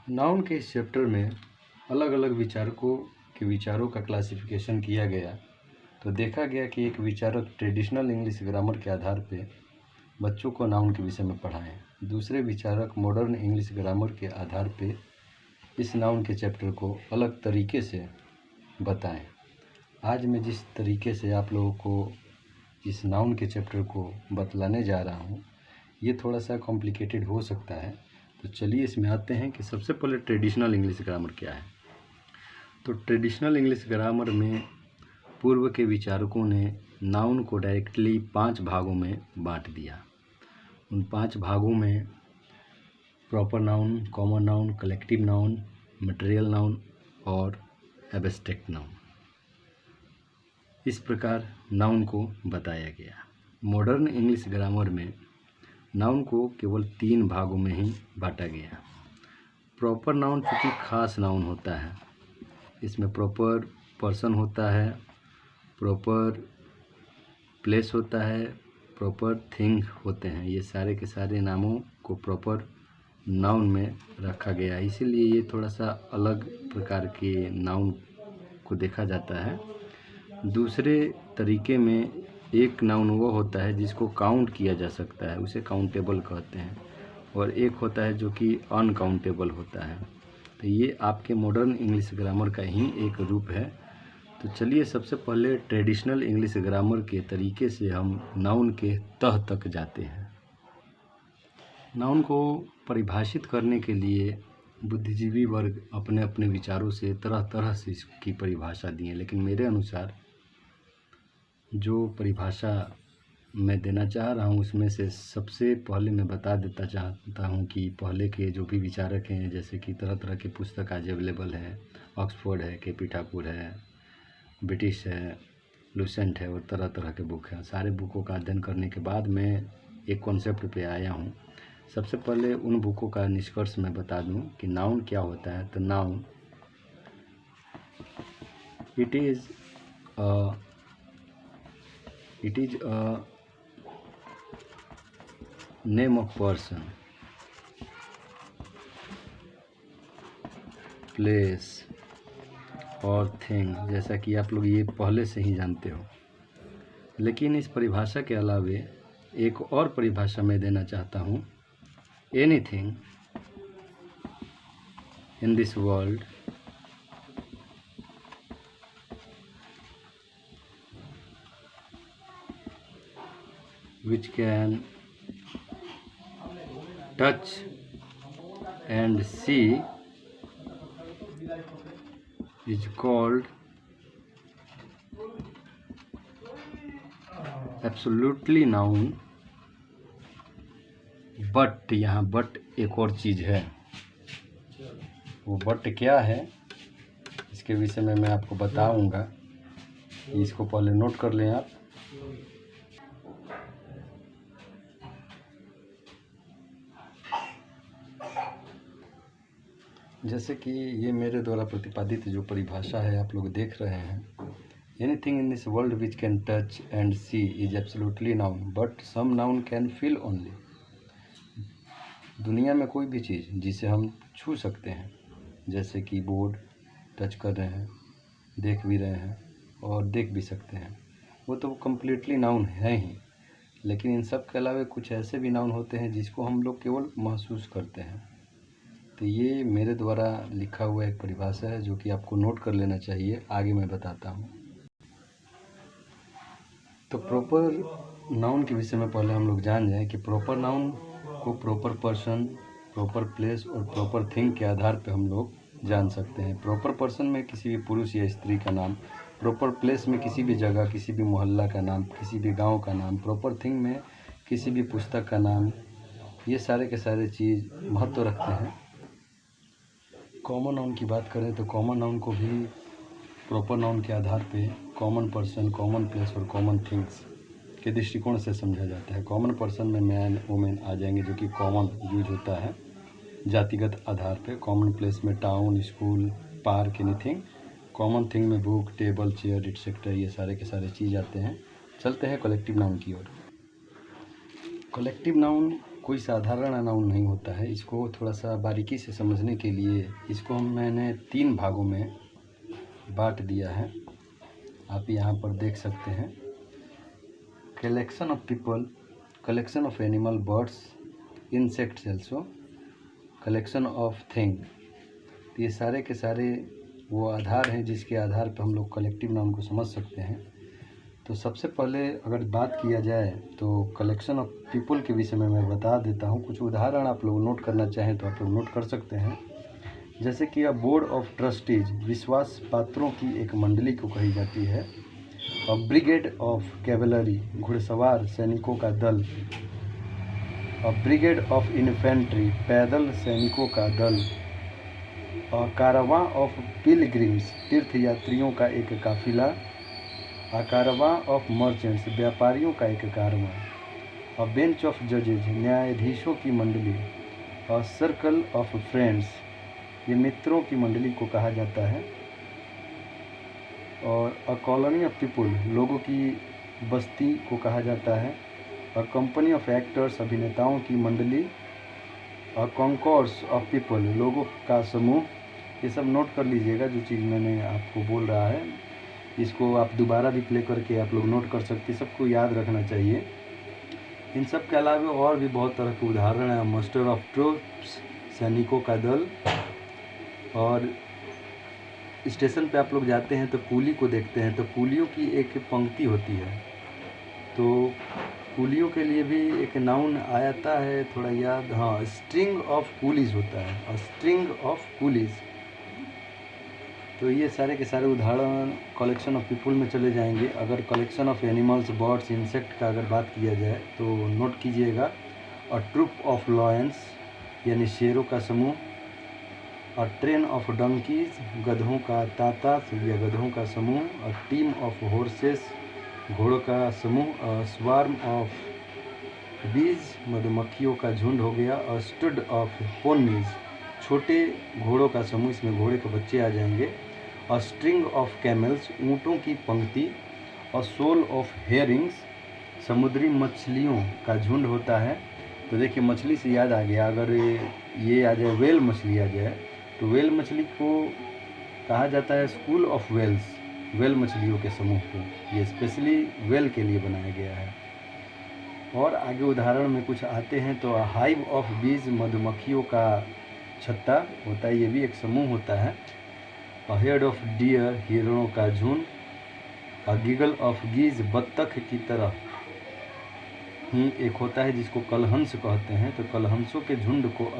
Noun के इस chapter में अलग अलग विचारकों के विचारों का क्लासिफिकेशन किया गया। तो देखा गया कि एक विचारक ट्रेडिशनल इंग्लिश ग्रामर के आधार पे बच्चों को नाउन के विषय में पढ़ाएं, दूसरे विचारक मॉडर्न इंग्लिश ग्रामर के आधार पे इस नाउन के चैप्टर को अलग तरीके से बताएं। आज मैं जिस तरीके से आप लोगों को इस नाउन के चैप्टर को बतलाने जा रहा हूँ, ये थोड़ा सा कॉम्प्लिकेटेड हो सकता है। तो चलिए इसमें आते हैं कि सबसे पहले ट्रेडिशनल इंग्लिश ग्रामर क्या है। तो ट्रेडिशनल इंग्लिश ग्रामर में पूर्व के विचारकों ने नाउन को डायरेक्टली 5 भागों में बांट दिया। उन 5 भागों में proper noun, common noun, collective noun, material noun और एब्स्ट्रैक्ट नाउन, इस प्रकार नाउन को बताया गया। मॉडर्न इंग्लिश ग्रामर में नाउन को केवल 3 भागों में ही बांटा गया। प्रॉपर नाउन चूँकि खास नाउन होता है, इसमें प्रॉपर पर्सन होता है, प्रॉपर प्लेस होता है, प्रॉपर थिंग होते हैं। ये सारे के सारे नामों को प्रॉपर नाउन में रखा गया है, इसीलिए ये थोड़ा सा अलग प्रकार के नाउन को देखा जाता है। दूसरे तरीके में एक नाउन वो होता है जिसको काउंट किया जा सकता है, उसे काउंटेबल कहते हैं, और एक होता है जो कि अनकाउंटेबल होता है। तो ये आपके मॉडर्न इंग्लिश ग्रामर का ही एक रूप है। तो चलिए सबसे पहले ट्रेडिशनल इंग्लिश ग्रामर के तरीके से हम नाउन के तह तक जाते हैं। नाउन को परिभाषित करने के लिए बुद्धिजीवी वर्ग अपने अपने विचारों से तरह तरह से इसकी परिभाषा दी है, लेकिन मेरे अनुसार जो परिभाषा मैं देना चाह रहा हूँ उसमें से सबसे पहले मैं बता देता चाहता हूँ कि पहले के जो भी विचारक हैं, जैसे कि तरह तरह की पुस्तक आज अवेलेबल है, ऑक्सफोर्ड है, के पी ठाकुर है, ब्रिटिश है, लुसेंट है, और तरह तरह के बुक हैं। सारे बुकों का अध्ययन करने के बाद मैं एक कॉन्सेप्ट पे आया हूँ। सबसे पहले उन बुकों का निष्कर्ष मैं बता दूँ कि नाउन क्या होता है। तो noun it is a name of person, place और थिंग, जैसा कि आप लोग ये पहले से ही जानते हो। लेकिन इस परिभाषा के अलावे एक और परिभाषा मैं देना चाहता हूँ। Anything in this world which can touch and see is called absolutely noun, but यहाँ बट एक और चीज़ है। वो बट क्या है इसके विषय में मैं आपको बताऊंगा, इसको पहले नोट कर लें आप। जैसे कि ये मेरे द्वारा प्रतिपादित जो परिभाषा है आप लोग देख रहे हैं, anything in this world which can touch and see is absolutely known but some known can feel only. दुनिया में कोई भी चीज़ जिसे हम छू सकते हैं, जैसे कि बोर्ड टच कर रहे हैं, देख भी रहे हैं और देख भी सकते हैं, वो तो कम्प्लीटली नाउन है ही। लेकिन इन सब के अलावा कुछ ऐसे भी नाउन होते हैं जिसको हम लोग केवल महसूस करते हैं। तो ये मेरे द्वारा लिखा हुआ एक परिभाषा है जो कि आपको नोट कर लेना चाहिए, आगे मैं बताता हूँ। तो प्रॉपर नाउन के विषय में पहले हम लोग जान जाएं कि प्रॉपर नाउन को प्रॉपर पर्सन, प्रॉपर प्लेस और प्रॉपर थिंग के आधार पे हम लोग जान सकते हैं। प्रॉपर पर्सन में किसी भी पुरुष या स्त्री का नाम, प्रॉपर प्लेस में किसी भी जगह, किसी भी मोहल्ला का नाम, किसी भी गांव का नाम, प्रॉपर थिंग में किसी भी पुस्तक का नाम, ये सारे के सारे चीज़ महत्व रखते हैं। कॉमन नाउन की बात करें तो कॉमन नाउन को भी प्रॉपर नाउन के आधार पे कॉमन पर्सन, कॉमन प्लेस और कॉमन थिंग्स के दृष्टिकोण से समझा जाता है। कॉमन पर्सन में मैन, वुमेन आ जाएंगे जो कि कॉमन यूज होता है जातिगत आधार पे। कॉमन प्लेस में town, school, park, anything. Common thing में बुक, टेबल, चेयर एटसेट्रा, ये सारे के सारे चीज़ आते हैं। चलते हैं कलेक्टिव नाउन की ओर। कलेक्टिव नाउन कोई साधारण नाउन नहीं होता है। इसको थोड़ा सा बारीकी से समझने के लिए इसको मैंने 3 भागों में बांट दिया है। आप यहाँ पर देख सकते हैं। Collection of people, collection of animal, birds, insects also, collection of thing. ये सारे के सारे वो आधार हैं जिसके आधार पर हम लोग कलेक्टिव नाउन को समझ सकते हैं। तो सबसे पहले अगर बात किया जाए तो कलेक्शन ऑफ पीपल के विषय में मैं बता देता हूँ। कुछ उदाहरण आप लोग नोट करना चाहें तो आप लोग नोट कर सकते हैं। जैसे कि अ बोर्ड ऑफ ट्रस्टीज, विश्वास पात्रों की एक मंडली को कही जाती है। अ ब्रिगेड ऑफ कैवलरी, घुड़सवार सैनिकों का दल। अ ब्रिगेड ऑफ इन्फेंट्री, पैदल सैनिकों का दल। अ कारवां ऑफ पिलग्रिम्स, तीर्थयात्रियों का एक काफिला। अ कारवां ऑफ मर्चेंट्स, व्यापारियों का एक कारवां। अ बेंच ऑफ जजेज, न्यायाधीशों की मंडली। अ सर्कल ऑफ फ्रेंड्स, ये मित्रों की मंडली को कहा जाता है। और अ कॉलोनी ऑफ पीपुल, लोगों की बस्ती को कहा जाता है। अ कंपनी ऑफ एक्टर्स, अभिनेताओं की मंडली। अ कॉन्कोर्स ऑफ पीपल, लोगों का समूह। ये सब नोट कर लीजिएगा जो चीज़ मैंने आपको बोल रहा है। इसको आप दोबारा भी प्ले करके आप लोग नोट कर सकते हैं, सबको याद रखना चाहिए। इन सब के अलावा और भी बहुत तरह के उदाहरण हैं। मास्टर ऑफ ट्रूप्स, सैनिकों का दल। और स्टेशन पे आप लोग जाते हैं तो कूली को देखते हैं तो कूलियों की एक पंक्ति होती है। तो कूलियों के लिए भी एक नाउन आता है, थोड़ा याद, हाँ, स्ट्रिंग ऑफ कूलीज होता है। String of Coolidge. तो ये सारे के सारे उदाहरण कलेक्शन ऑफ पीपल में चले जाएंगे। अगर collection of animals, birds, insect का अगर बात किया जाए तो नोट कीजिएगा। अ ट्रुप ऑफ लॉयंस, यानी शेरों का समूह। अ ट्रेन ऑफ डंकीज, गधों का तांता या गधों का समूह। अ टीम ऑफ हॉर्सेस, घोड़ों का समूह। अ स्वार्म ऑफ बीज, मधुमक्खियों का झुंड हो गया। अ स्टड ऑफ पोनीज, छोटे घोड़ों का समूह, इसमें घोड़े के बच्चे आ जाएंगे। अ स्ट्रिंग ऑफ कैमल्स, ऊँटों की पंक्ति। अ सोल ऑफ हेरिंग्स, समुद्री मछलियों का झुंड होता है। तो देखिए मछली से याद आ गया, अगर ये आ जाए, वेल मछली आ जाए तो वेल मछली को कहा जाता है स्कूल ऑफ वेल्स, वेल मछलियों के समूह को। ये स्पेशली वेल के लिए बनाया गया है। और आगे उदाहरण में कुछ आते हैं तो हाइव ऑफ बीज, मधुमक्खियों का छत्ता होता है, ये भी एक समूह होता है। अ हेड ऑफ डियर, हिरणों का झुंड। अ गिगल ऑफ गीज, बत्तख की तरह ही एक होता है जिसको कलहंस कहते हैं। तो कलहंसों के झुंड को